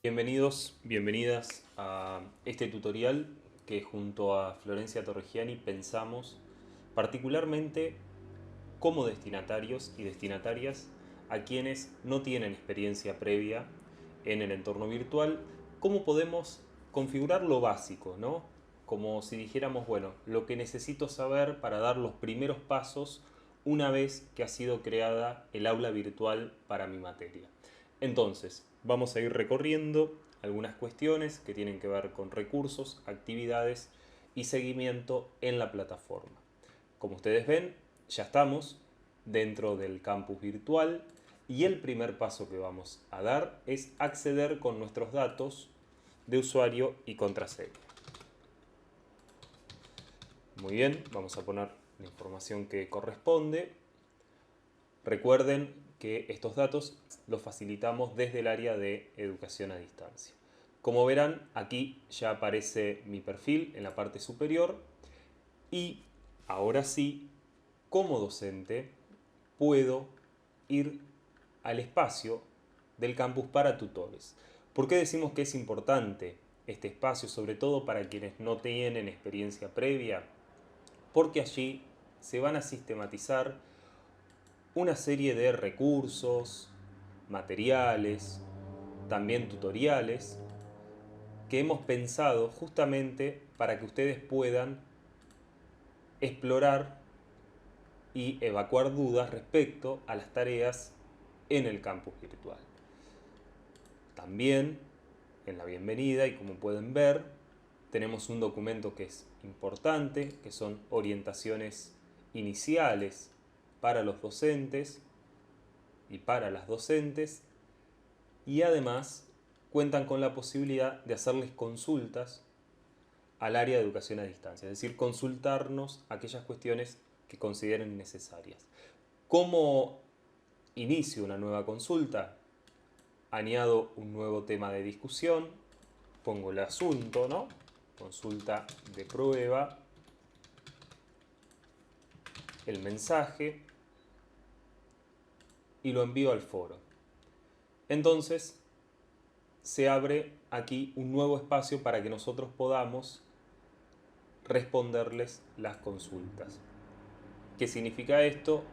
Bienvenidos, bienvenidas a este tutorial que junto a Florencia Torregiani pensamos particularmente como destinatarios y destinatarias a quienes no tienen experiencia previa en el entorno virtual, cómo podemos configurar lo básico, ¿no? Como si dijéramos, bueno, lo que necesito saber para dar los primeros pasos una vez que ha sido creada el aula virtual para mi materia. Entonces, vamos a ir recorriendo algunas cuestiones que tienen que ver con recursos, actividades y seguimiento en la plataforma. Como ustedes ven, ya estamos dentro del campus virtual y el primer paso que vamos a dar es acceder con nuestros datos de usuario y contraseña. Muy bien, vamos a poner la información que corresponde. Recuerden que estos datos los facilitamos desde el área de educación a distancia. Como verán, aquí ya aparece mi perfil en la parte superior y ahora sí, como docente, puedo ir al espacio del campus para tutores. ¿Por qué decimos que es importante este espacio, sobre todo para quienes no tienen experiencia previa? Porque allí se van a sistematizar una serie de recursos, materiales, también tutoriales, que hemos pensado justamente para que ustedes puedan explorar y evacuar dudas respecto a las tareas en el campus virtual. También en la bienvenida, y como pueden ver, tenemos un documento que es importante, que son orientaciones iniciales para los docentes y para las docentes, y además cuentan con la posibilidad de hacerles consultas al área de educación a distancia, es decir, consultarnos aquellas cuestiones que consideren necesarias. ¿Cómo inicio una nueva consulta? Añado un nuevo tema de discusión, pongo el asunto, ¿no? Consulta de prueba, el mensaje y lo envío al foro. Entonces se abre aquí un nuevo espacio para que nosotros podamos responderles las consultas. ¿Qué significa esto?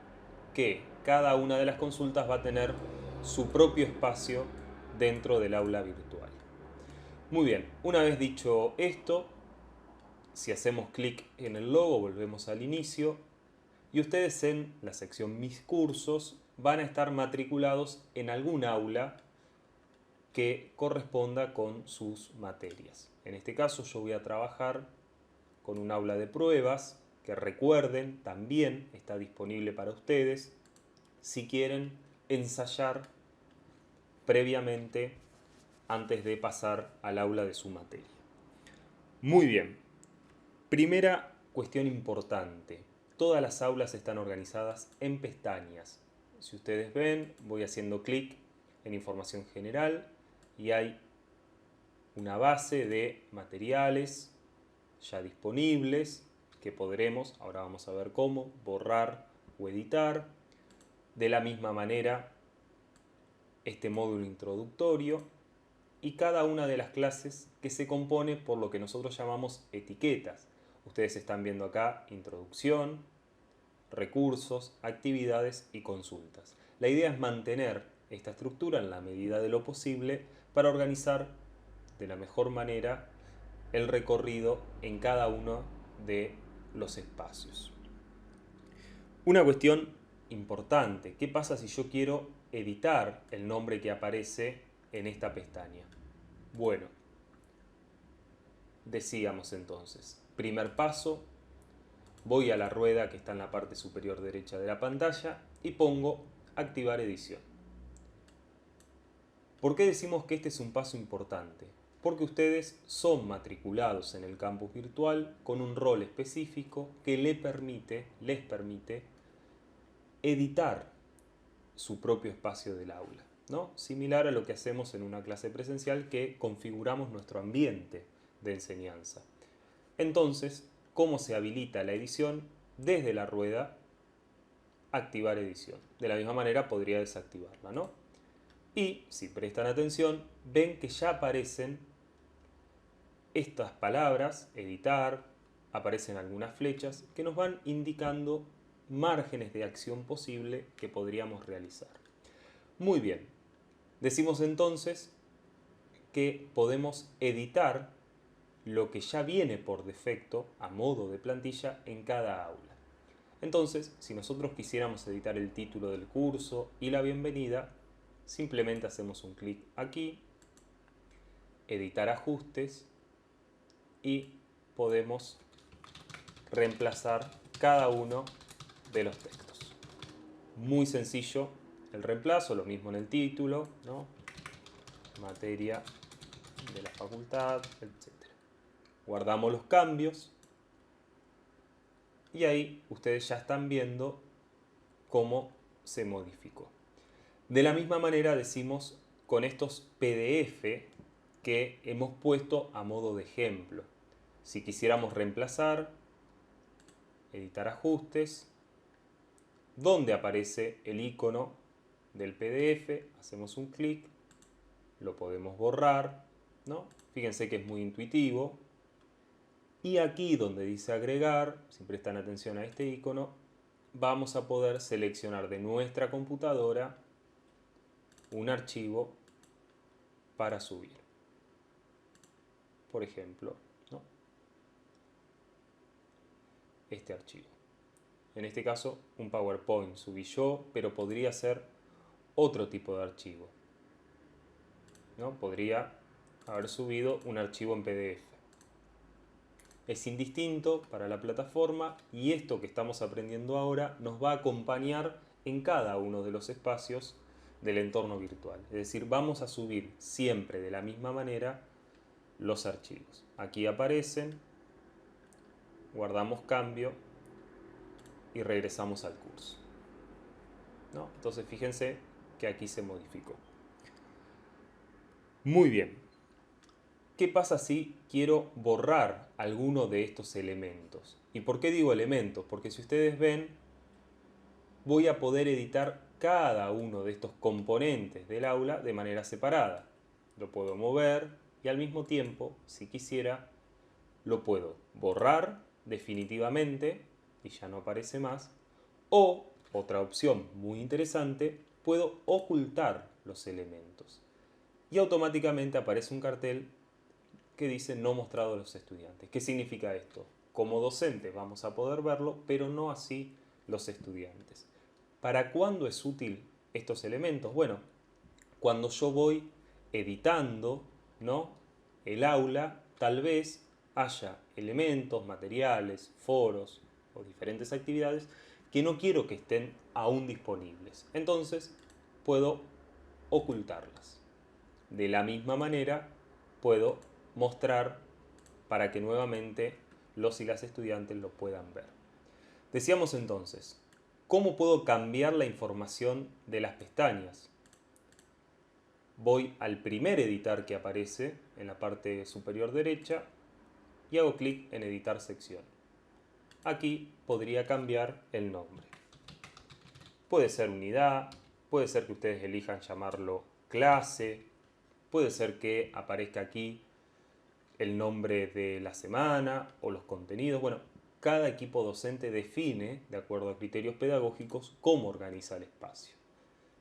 Que cada una de las consultas va a tener su propio espacio dentro del aula virtual. Muy bien, una vez dicho esto, si hacemos clic en el logo volvemos al inicio y ustedes en la sección Mis cursos van a estar matriculados en algún aula que corresponda con sus materias. En este caso yo voy a trabajar con un aula de pruebas que, recuerden, también está disponible para ustedes si quieren ensayar previamente antes de pasar al aula de su materia. Muy bien, primera cuestión importante. Todas las aulas están organizadas en pestañas. Si ustedes ven, voy haciendo clic en información general y hay una base de materiales ya disponibles que podremos, ahora vamos a ver cómo, borrar o editar. De la misma manera, este módulo introductorio y cada una de las clases que se compone por lo que nosotros llamamos etiquetas. Ustedes están viendo acá introducción, recursos, actividades y consultas. La idea es mantener esta estructura en la medida de lo posible para organizar de la mejor manera el recorrido en cada uno de los espacios. Una cuestión importante, ¿qué pasa si yo quiero editar el nombre que aparece en esta pestaña? Bueno, decíamos entonces, primer paso, voy a la rueda que está en la parte superior derecha de la pantalla y pongo activar edición. ¿Por qué decimos que este es un paso importante? Porque ustedes son matriculados en el campus virtual con un rol específico que les permite editar su propio espacio del aula, ¿no? Similar a lo que hacemos en una clase presencial, que configuramos nuestro ambiente de enseñanza. Entonces, ¿cómo se habilita la edición? Desde la rueda activar edición. De la misma manera podría desactivarla, ¿no? Y si prestan atención, ven que ya aparecen estas palabras, editar, aparecen algunas flechas que nos van indicando márgenes de acción posible que podríamos realizar. Muy bien, decimos entonces que podemos editar lo que ya viene por defecto a modo de plantilla en cada aula. Entonces, si nosotros quisiéramos editar el título del curso y la bienvenida, simplemente hacemos un clic aquí, editar ajustes y podemos reemplazar cada uno de los textos. Muy sencillo el reemplazo, lo mismo en el título, ¿no? Materia de la facultad, etc. Guardamos los cambios y ahí ustedes ya están viendo cómo se modificó. De la misma manera decimos con estos PDF que hemos puesto a modo de ejemplo. Si quisiéramos reemplazar, editar ajustes, donde aparece el icono del PDF, hacemos un clic, lo podemos borrar, ¿no? Fíjense que es muy intuitivo. Y aquí donde dice agregar, si prestan atención a este icono, vamos a poder seleccionar de nuestra computadora un archivo para subir. Por ejemplo, ¿no? Este archivo. En este caso, un PowerPoint subí yo, pero podría ser otro tipo de archivo, ¿no? Podría haber subido un archivo en PDF. Es indistinto para la plataforma y esto que estamos aprendiendo ahora nos va a acompañar en cada uno de los espacios del entorno virtual. Es decir, vamos a subir siempre de la misma manera los archivos. Aquí aparecen, guardamos cambio y regresamos al curso, ¿no? Entonces fíjense que aquí se modificó. Muy bien. ¿Qué pasa si quiero borrar alguno de estos elementos? ¿Y por qué digo elementos? Porque si ustedes ven, voy a poder editar cada uno de estos componentes del aula de manera separada. Lo puedo mover y al mismo tiempo, si quisiera, lo puedo borrar definitivamente y ya no aparece más. O, otra opción muy interesante, puedo ocultar los elementos. Y automáticamente aparece un cartel que dice no mostrado a los estudiantes. ¿Qué significa esto? Como docentes vamos a poder verlo, pero no así los estudiantes. ¿Para cuándo es útil estos elementos? Bueno, cuando yo voy editando, ¿no?, el aula, tal vez haya elementos, materiales, foros o diferentes actividades que no quiero que estén aún disponibles. Entonces, puedo ocultarlas. De la misma manera, puedo mostrar para que nuevamente los y las estudiantes lo puedan ver. Decíamos entonces, ¿cómo puedo cambiar la información de las pestañas? Voy al primer editar que aparece en la parte superior derecha y hago clic en editar sección. Aquí podría cambiar el nombre. Puede ser unidad, puede ser que ustedes elijan llamarlo clase, puede ser que aparezca aquí el nombre de la semana o los contenidos. Bueno, cada equipo docente define, de acuerdo a criterios pedagógicos, cómo organiza el espacio.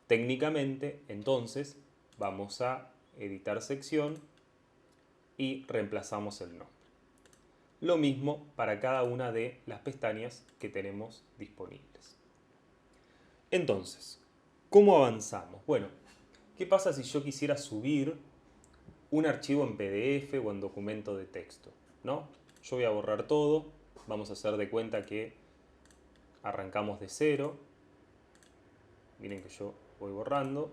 Técnicamente, entonces, vamos a editar sección y reemplazamos el nombre. Lo mismo para cada una de las pestañas que tenemos disponibles. Entonces, ¿cómo avanzamos? Bueno, ¿qué pasa si yo quisiera subir un archivo en PDF o en documento de texto, ¿no? Yo voy a borrar todo, vamos a hacer de cuenta que arrancamos de cero. Miren que yo voy borrando.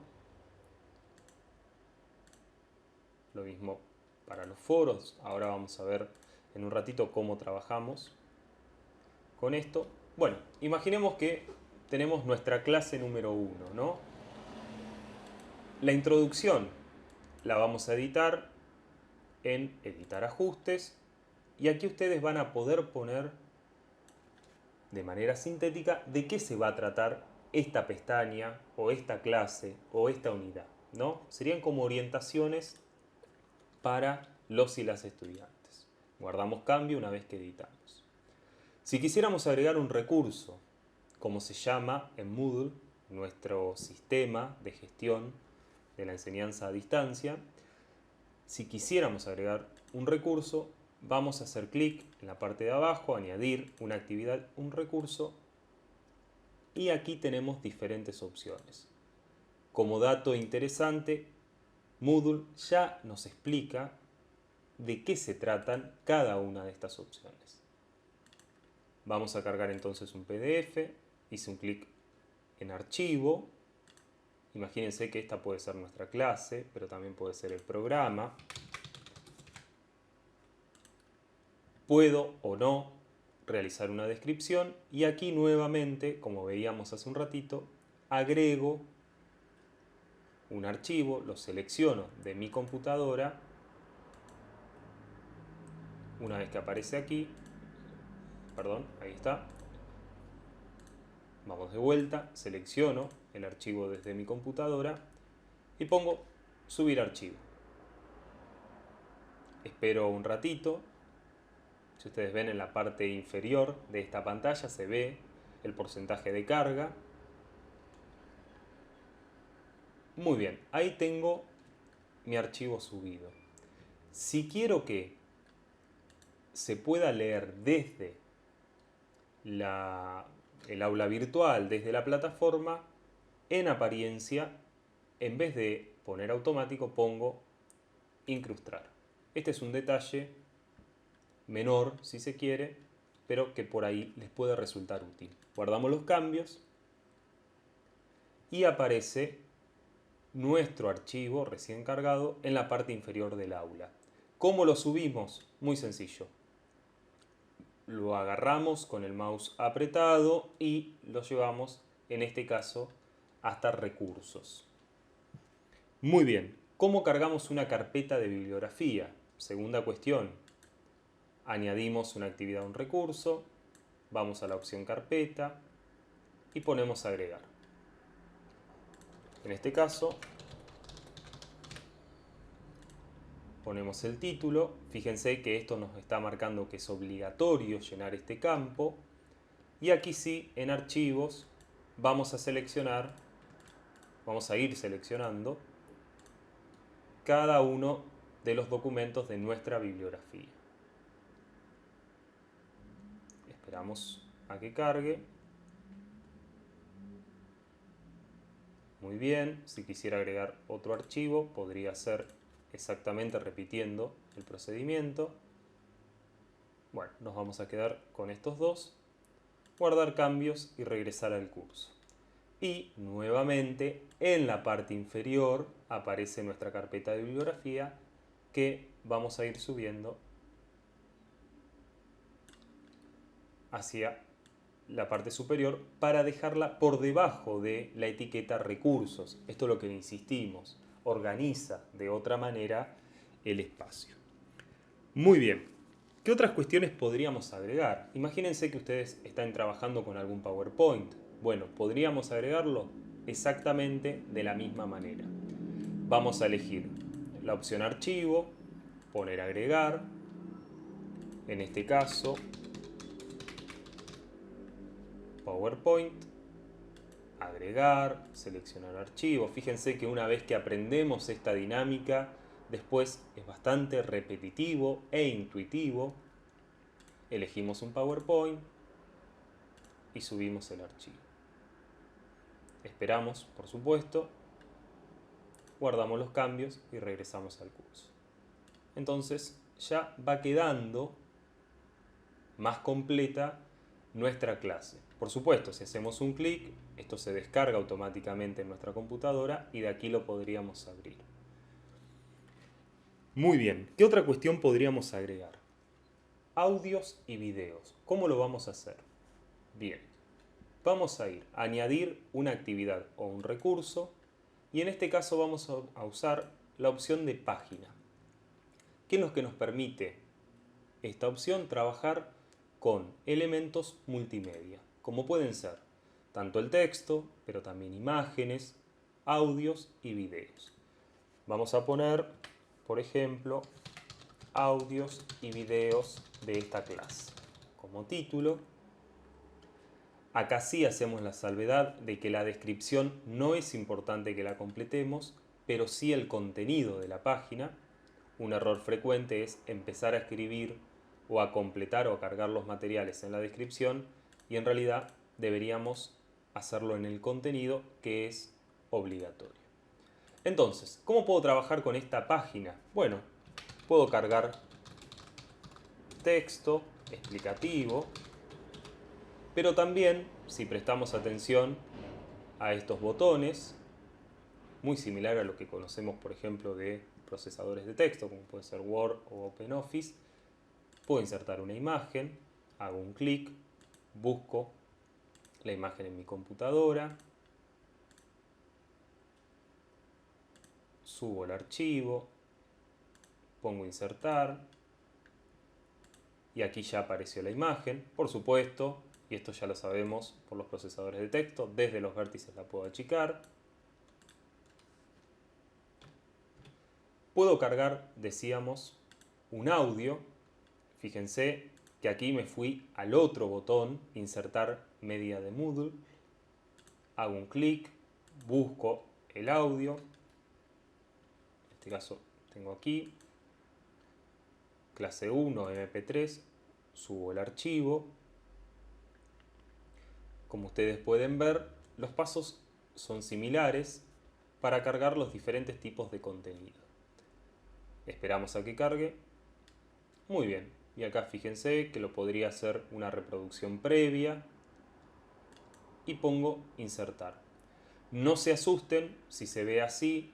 Lo mismo para los foros. Ahora vamos a ver en un ratito cómo trabajamos con esto. Bueno, imaginemos que tenemos nuestra clase número 1, ¿no? La introducción la vamos a editar en editar ajustes y aquí ustedes van a poder poner de manera sintética de qué se va a tratar esta pestaña o esta clase o esta unidad, ¿no? Serían como orientaciones para los y las estudiantes. Guardamos cambio una vez que editamos. Si quisiéramos agregar un recurso, como se llama en Moodle, nuestro sistema de gestión de la enseñanza a distancia, si quisiéramos agregar un recurso, vamos a hacer clic en la parte de abajo, añadir una actividad, un recurso, y aquí tenemos diferentes opciones. Como dato interesante, Moodle ya nos explica de qué se tratan cada una de estas opciones. Vamos a cargar entonces un PDF, hice un clic en archivo, imagínense que esta puede ser nuestra clase, pero también puede ser el programa. Puedo o no realizar una descripción y aquí nuevamente, como veíamos hace un ratito, agrego un archivo, lo selecciono de mi computadora. Una vez que aparece aquí, perdón, ahí está. Vamos de vuelta, selecciono el archivo desde mi computadora y pongo subir archivo. Espero un ratito. Si ustedes ven en la parte inferior de esta pantalla se ve el porcentaje de carga. Muy bien, ahí tengo mi archivo subido. Si quiero que se pueda leer desde el aula virtual, desde la plataforma, en apariencia, en vez de poner automático, pongo incrustar. Este es un detalle menor, si se quiere, pero que por ahí les puede resultar útil. Guardamos los cambios y aparece nuestro archivo recién cargado en la parte inferior del aula. ¿Cómo lo subimos? Muy sencillo. Lo agarramos con el mouse apretado y lo llevamos, en este caso, hasta recursos. Muy bien, ¿cómo cargamos una carpeta de bibliografía? Segunda cuestión. Añadimos una actividad a un recurso, vamos a la opción carpeta y ponemos agregar. En este caso, ponemos el título. Fíjense que esto nos está marcando que es obligatorio llenar este campo. Y aquí sí, en archivos, vamos a ir seleccionando cada uno de los documentos de nuestra bibliografía. Esperamos a que cargue. Muy bien, si quisiera agregar otro archivo, podría ser exactamente repitiendo el procedimiento. Bueno, nos vamos a quedar con estos dos. Guardar cambios y regresar al curso. Y nuevamente en la parte inferior aparece nuestra carpeta de bibliografía que vamos a ir subiendo hacia la parte superior para dejarla por debajo de la etiqueta recursos. Esto es lo que insistimos, organiza de otra manera el espacio. Muy bien, ¿qué otras cuestiones podríamos agregar? Imagínense que ustedes están trabajando con algún PowerPoint. Bueno, podríamos agregarlo exactamente de la misma manera. Vamos a elegir la opción archivo, poner agregar, en este caso PowerPoint, agregar, seleccionar archivo. Fíjense que una vez que aprendemos esta dinámica, después es bastante repetitivo e intuitivo. Elegimos un PowerPoint y subimos el archivo. Esperamos, por supuesto, guardamos los cambios y regresamos al curso. Entonces ya va quedando más completa nuestra clase. Por supuesto, si hacemos un clic, esto se descarga automáticamente en nuestra computadora y de aquí lo podríamos abrir. Muy bien, ¿qué otra cuestión podríamos agregar? Audios y videos. ¿Cómo lo vamos a hacer? Bien, vamos a ir a añadir una actividad o un recurso y en este caso vamos a usar la opción de página. ¿Qué es lo que nos permite esta opción? Trabajar con elementos multimedia, como pueden ser tanto el texto, pero también imágenes, audios y videos. Vamos a poner, por ejemplo, audios y videos de esta clase como título. Acá sí hacemos la salvedad de que la descripción no es importante que la completemos, pero sí el contenido de la página. Un error frecuente es empezar a escribir o a completar o a cargar los materiales en la descripción y en realidad deberíamos hacerlo en el contenido, que es obligatorio. Entonces, ¿cómo puedo trabajar con esta página? Bueno, puedo cargar texto explicativo, pero también, si prestamos atención a estos botones, muy similar a lo que conocemos, por ejemplo, de procesadores de texto, como puede ser Word o OpenOffice, puedo insertar una imagen, hago un clic, busco la imagen en mi computadora, subo el archivo, pongo insertar y aquí ya apareció la imagen. Por supuesto, y esto ya lo sabemos por los procesadores de texto, desde los vértices la puedo achicar. Puedo cargar, decíamos, un audio. Fíjense que aquí me fui al otro botón, insertar media de Moodle. Hago un clic, busco el audio. En este caso tengo aquí, clase 1, MP3, subo el archivo. Como ustedes pueden ver, los pasos son similares para cargar los diferentes tipos de contenido. Esperamos a que cargue. Muy bien, y acá fíjense que lo podría hacer una reproducción previa y pongo insertar. No se asusten si se ve así,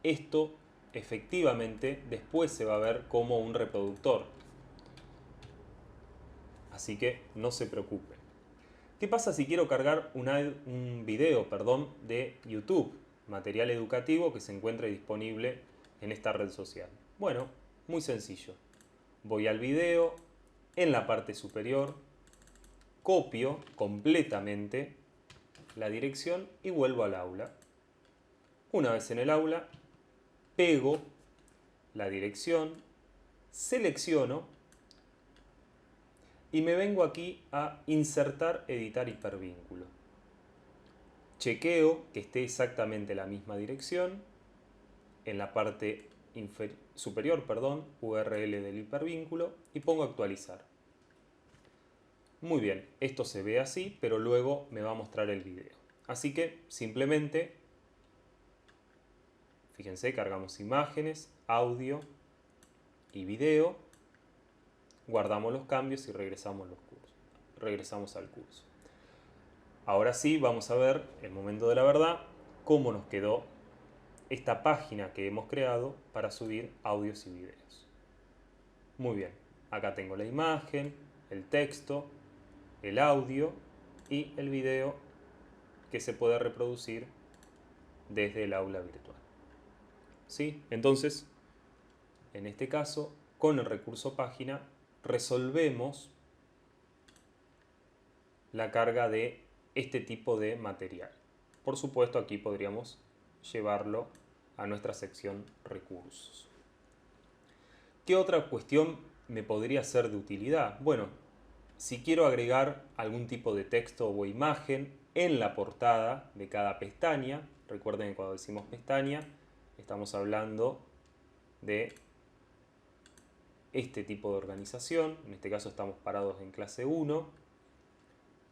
esto efectivamente después se va a ver como un reproductor. Así que no se preocupen. ¿Qué pasa si quiero cargar un video de YouTube, material educativo que se encuentre disponible en esta red social? Bueno, muy sencillo. Voy al video, en la parte superior, copio completamente la dirección y vuelvo al aula. Una vez en el aula, pego la dirección, selecciono y me vengo aquí a insertar, editar hipervínculo. Chequeo que esté exactamente la misma dirección. En la parte superior, URL del hipervínculo y pongo actualizar. Muy bien, esto se ve así, pero luego me va a mostrar el video. Así que simplemente, fíjense, cargamos imágenes, audio y video, guardamos los cambios y regresamos al curso. Ahora sí, vamos a ver, el momento de la verdad, cómo nos quedó esta página que hemos creado para subir audios y videos. Muy bien, acá tengo la imagen, el texto, el audio y el video que se puede reproducir desde el aula virtual. ¿Sí? Entonces, en este caso, con el recurso página, resolvemos la carga de este tipo de material. Por supuesto, aquí podríamos llevarlo a nuestra sección recursos. ¿Qué otra cuestión me podría ser de utilidad? Bueno, si quiero agregar algún tipo de texto o imagen en la portada de cada pestaña, recuerden que cuando decimos pestaña estamos hablando de este tipo de organización. En este caso estamos parados en clase 1.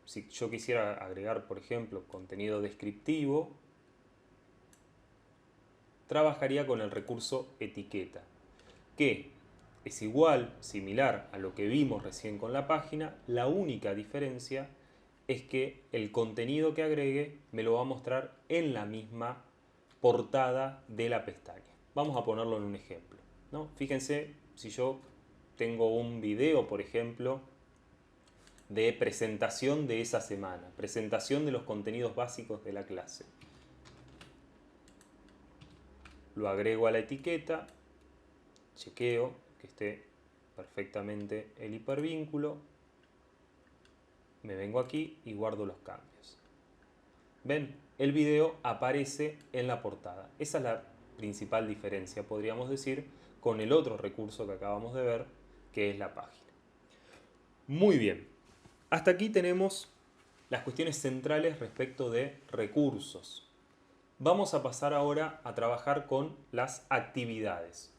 Si yo quisiera agregar, por ejemplo, contenido descriptivo, trabajaría con el recurso etiqueta, que es similar a lo que vimos recién con la página. La única diferencia es que el contenido que agregue me lo va a mostrar en la misma portada de la pestaña. Vamos a ponerlo en un ejemplo, ¿no? Fíjense, si yo tengo un video, por ejemplo, de presentación de esa semana, presentación de los contenidos básicos de la clase. Lo agrego a la etiqueta, chequeo que esté perfectamente el hipervínculo, me vengo aquí y guardo los cambios. ¿Ven? El video aparece en la portada. Esa es la principal diferencia, podríamos decir, con el otro recurso que acabamos de ver, que es la página. Muy bien, hasta aquí tenemos las cuestiones centrales respecto de recursos. Vamos a pasar ahora a trabajar con las actividades.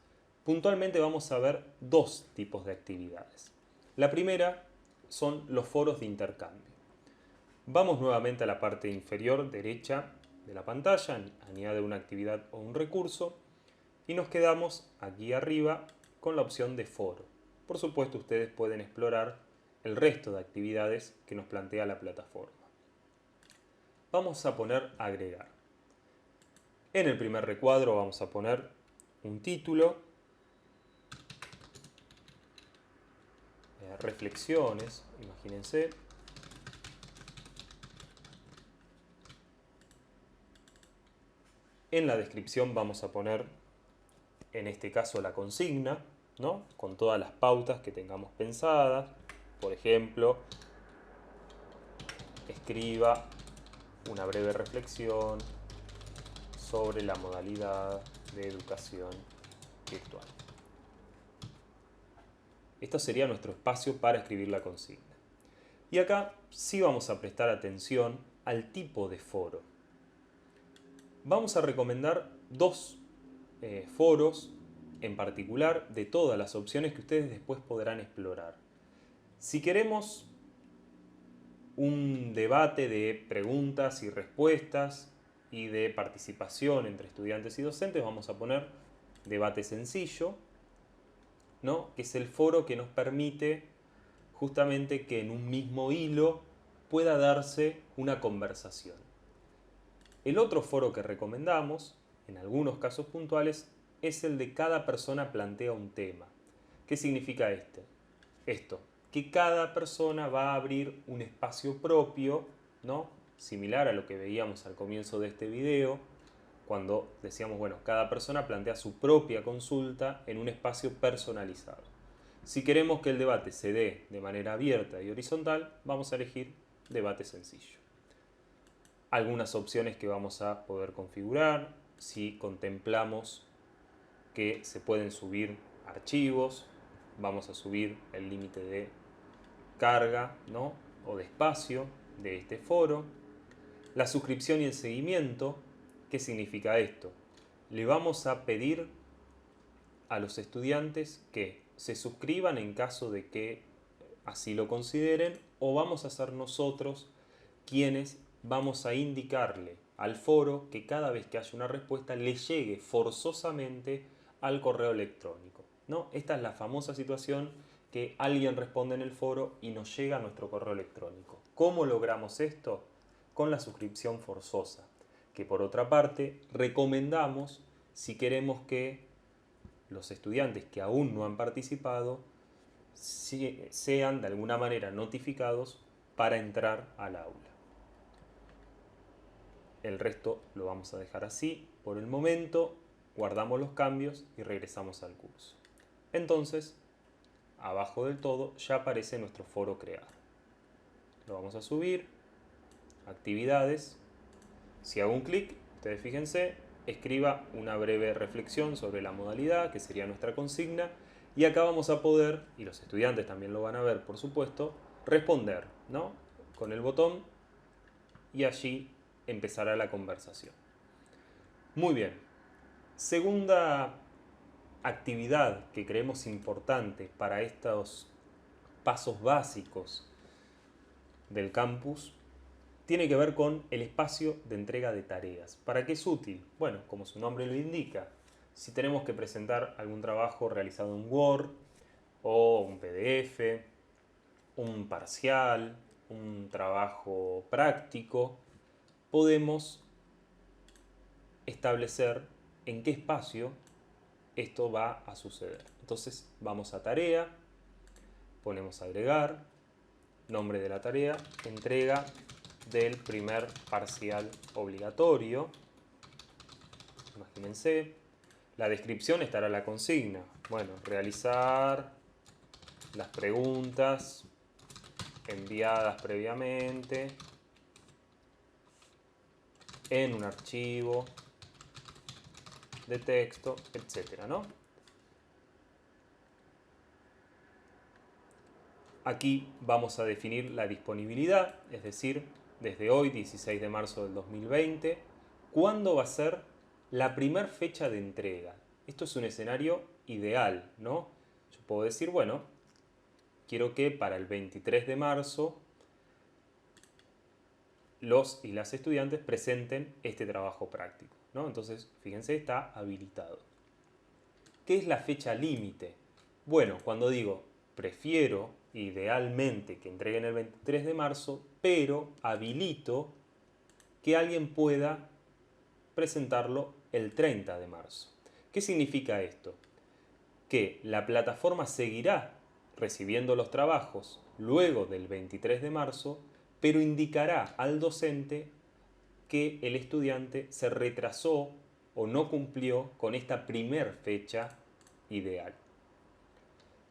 Puntualmente vamos a ver dos tipos de actividades. La primera son los foros de intercambio. Vamos nuevamente a la parte inferior derecha de la pantalla, añade una actividad o un recurso y nos quedamos aquí arriba con la opción de foro. Por supuesto, ustedes pueden explorar el resto de actividades que nos plantea la plataforma. Vamos a poner agregar. En el primer recuadro vamos a poner un título, reflexiones, imagínense. En la descripción vamos a poner, en este caso, la consigna, ¿no? Con todas las pautas que tengamos pensadas. Por ejemplo, escriba una breve reflexión sobre la modalidad de educación virtual. Esto sería nuestro espacio para escribir la consigna. Y acá sí vamos a prestar atención al tipo de foro. Vamos a recomendar dos foros en particular de todas las opciones que ustedes después podrán explorar. Si queremos un debate de preguntas y respuestas y de participación entre estudiantes y docentes, vamos a poner debate sencillo, ¿no? Que es el foro que nos permite justamente que en un mismo hilo pueda darse una conversación. El otro foro que recomendamos, en algunos casos puntuales, es el de cada persona plantea un tema. ¿Qué significa esto? Que cada persona va a abrir un espacio propio, ¿no? Similar a lo que veíamos al comienzo de este video, cuando decíamos, bueno, cada persona plantea su propia consulta en un espacio personalizado. Si queremos que el debate se dé de manera abierta y horizontal, vamos a elegir debate sencillo. Algunas opciones que vamos a poder configurar, si contemplamos que se pueden subir archivos, vamos a subir el límite de carga, ¿no? O de espacio de este foro. La suscripción y el seguimiento, ¿qué significa esto? Le vamos a pedir a los estudiantes que se suscriban en caso de que así lo consideren, o vamos a ser nosotros quienes vamos a indicarle al foro que cada vez que haya una respuesta le llegue forzosamente al correo electrónico, ¿no? Esta es la famosa situación que alguien responde en el foro y nos llega a nuestro correo electrónico. ¿Cómo logramos esto? Con la suscripción forzosa, que por otra parte recomendamos si queremos que los estudiantes que aún no han participado sean de alguna manera notificados para entrar al aula. El resto lo vamos a dejar así por el momento, guardamos los cambios y regresamos al curso. Entonces, abajo del todo ya aparece nuestro foro creado. Lo vamos a subir, actividades. Si hago un clic, ustedes fíjense, escriba una breve reflexión sobre la modalidad, que sería nuestra consigna, y acá vamos a poder, y los estudiantes también lo van a ver por supuesto, responder, ¿no? Con el botón, y allí empezará la conversación. Muy bien. Segunda actividad que creemos importante para estos pasos básicos del campus tiene que ver con el espacio de entrega de tareas. ¿Para qué es útil? Bueno, como su nombre lo indica, si tenemos que presentar algún trabajo realizado en Word o un PDF, un parcial, un trabajo práctico, podemos establecer en qué espacio esto va a suceder. Entonces vamos a tarea, ponemos agregar, nombre de la tarea, entrega del primer parcial obligatorio. Imagínense, la descripción estará la consigna. Bueno, realizar las preguntas enviadas previamente en un archivo de texto, etcétera, ¿no? Aquí vamos a definir la disponibilidad, es decir, desde hoy, 16 de marzo del 2020, ¿cuándo va a ser la primer fecha de entrega? Esto es un escenario ideal, ¿no? Yo puedo decir, bueno, quiero que para el 23 de marzo los y las estudiantes presenten este trabajo práctico, ¿no? Entonces, fíjense, está habilitado. ¿Qué es la fecha límite? Bueno, cuando digo prefiero idealmente que entreguen el 23 de marzo, pero habilito que alguien pueda presentarlo el 30 de marzo. ¿Qué significa esto? Que la plataforma seguirá recibiendo los trabajos luego del 23 de marzo, pero indicará al docente que el estudiante se retrasó o no cumplió con esta primer fecha ideal.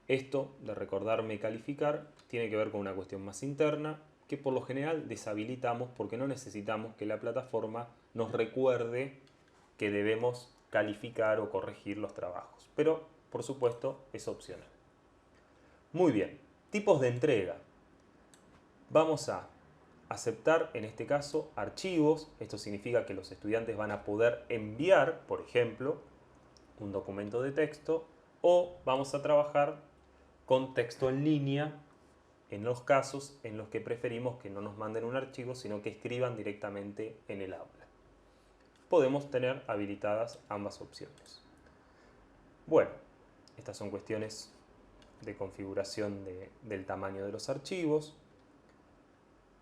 Esto de recordarme y calificar tiene que ver con una cuestión más interna que por lo general deshabilitamos porque no necesitamos que la plataforma nos recuerde que debemos calificar o corregir los trabajos. Pero, por supuesto, es opcional. Muy bien, tipos de entrega. Vamos a aceptar, en este caso, archivos. Esto significa que los estudiantes van a poder enviar, por ejemplo, un documento de texto, o vamos a trabajar con texto en línea en los casos en los que preferimos que no nos manden un archivo, sino que escriban directamente en el aula. Podemos tener habilitadas ambas opciones. Bueno, estas son cuestiones de configuración del tamaño de los archivos.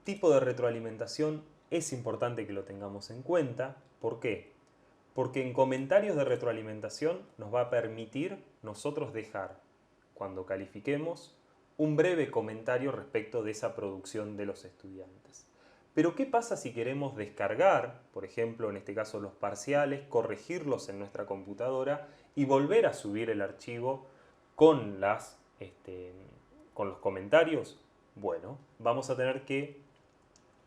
Tipo de retroalimentación es importante que lo tengamos en cuenta. ¿Por qué? Porque en comentarios de retroalimentación nos va a permitir nosotros dejar, cuando califiquemos, un breve comentario respecto de esa producción de los estudiantes. Pero ¿qué pasa si queremos descargar, por ejemplo, en este caso los parciales, corregirlos en nuestra computadora y volver a subir el archivo con los comentarios? Bueno, vamos a tener que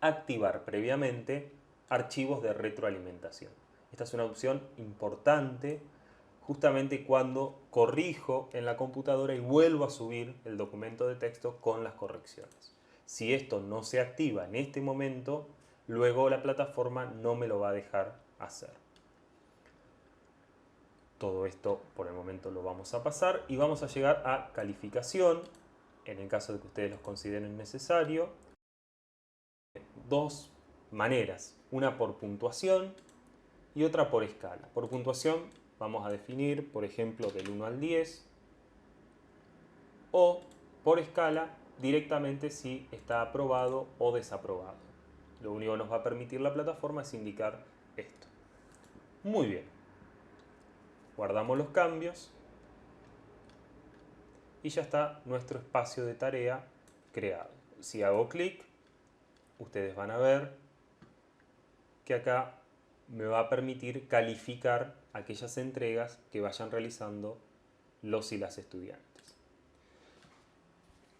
activar previamente archivos de retroalimentación. Esta es una opción importante justamente cuando corrijo en la computadora y vuelvo a subir el documento de texto con las correcciones. Si esto no se activa en este momento, luego la plataforma no me lo va a dejar hacer. Todo esto por el momento lo vamos a pasar y vamos a llegar a calificación, en el caso de que ustedes los consideren necesario. Dos maneras, una por puntuación y otra por escala. Por puntuación vamos a definir, por ejemplo, del 1 al 10, o por escala directamente si está aprobado o desaprobado. Lo único que nos va a permitir la plataforma es indicar esto. Muy bien. Guardamos los cambios y ya está nuestro espacio de tarea creado. Si hago clic, ustedes van a ver que acá me va a permitir calificar aquellas entregas que vayan realizando los y las estudiantes.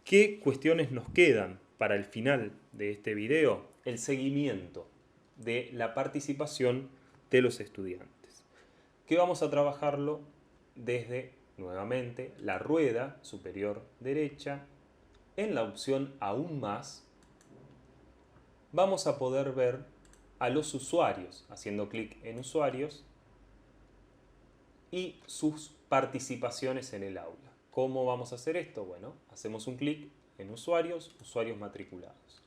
¿Qué cuestiones nos quedan para el final de este video? El seguimiento de la participación de los estudiantes. Que vamos a trabajarlo desde, nuevamente, la rueda superior derecha. En la opción Aún más, vamos a poder ver a los usuarios, haciendo clic en usuarios, y sus participaciones en el aula. ¿Cómo vamos a hacer esto? Bueno, hacemos un clic en usuarios, usuarios matriculados.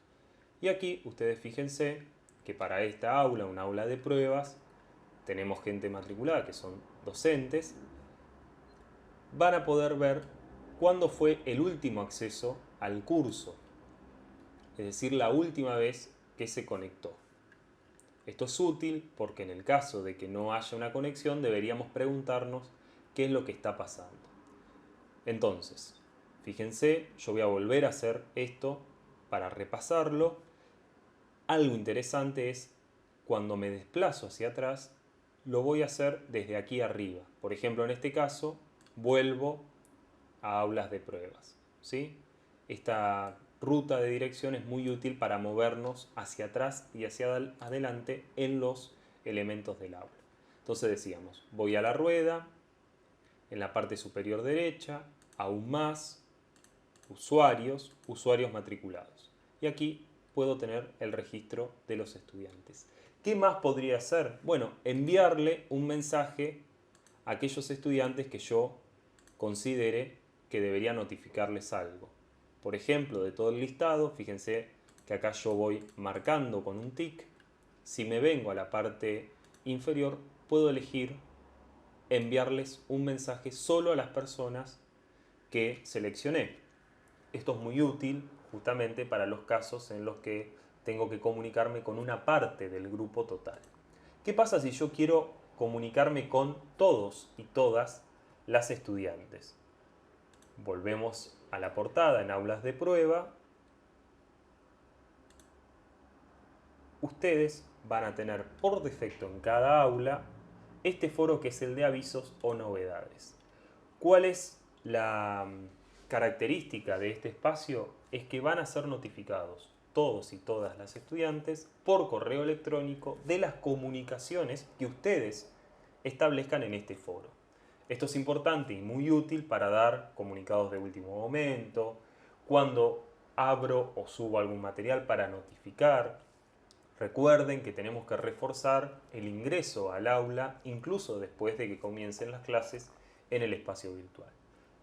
Y aquí ustedes fíjense que para esta aula, un aula de pruebas, tenemos gente matriculada que son docentes. Van a poder ver cuándo fue el último acceso al curso, es decir, la última vez que se conectó. Esto es útil porque en el caso de que no haya una conexión deberíamos preguntarnos qué es lo que está pasando. Entonces, fíjense, yo voy a volver a hacer esto para repasarlo. Algo interesante es cuando me desplazo hacia atrás, lo voy a hacer desde aquí arriba. Por ejemplo, en este caso, vuelvo a aulas de pruebas, ¿sí? Esta ruta de dirección es muy útil para movernos hacia atrás y hacia adelante en los elementos del aula. Entonces decíamos, voy a la rueda, en la parte superior derecha, aún más, usuarios, usuarios matriculados. Y aquí puedo tener el registro de los estudiantes. ¿Qué más podría hacer? Bueno, enviarle un mensaje a aquellos estudiantes que yo considere que debería notificarles algo. Por ejemplo, de todo el listado, fíjense que acá yo voy marcando con un tic. Si me vengo a la parte inferior, puedo elegir enviarles un mensaje solo a las personas que seleccioné. Esto es muy útil justamente para los casos en los que tengo que comunicarme con una parte del grupo total. ¿Qué pasa si yo quiero comunicarme con todos y todas las estudiantes? Volvemos a la portada en aulas de prueba. Ustedes van a tener por defecto en cada aula este foro que es el de avisos o novedades. ¿Cuál es la característica de este espacio? Es que van a ser notificados todos y todas las estudiantes por correo electrónico de las comunicaciones que ustedes establezcan en este foro. Esto es importante y muy útil para dar comunicados de último momento, cuando abro o subo algún material para notificar. Recuerden que tenemos que reforzar el ingreso al aula incluso después de que comiencen las clases en el espacio virtual.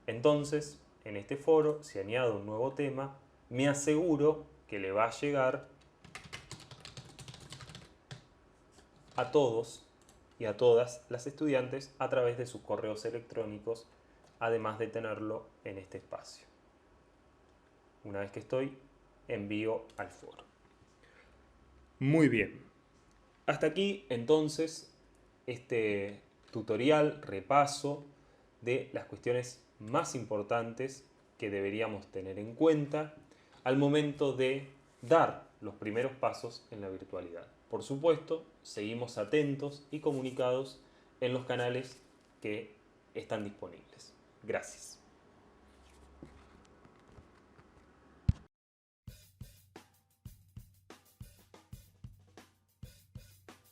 Entonces, en este foro, si añado un nuevo tema, me aseguro que le va a llegar a todos y a todas las estudiantes a través de sus correos electrónicos, además de tenerlo en este espacio. Una vez que estoy, envío al foro. Muy bien. Hasta aquí, entonces, este tutorial, repaso de las cuestiones más importantes que deberíamos tener en cuenta al momento de dar los primeros pasos en la virtualidad. Por supuesto, seguimos atentos y comunicados en los canales que están disponibles. Gracias.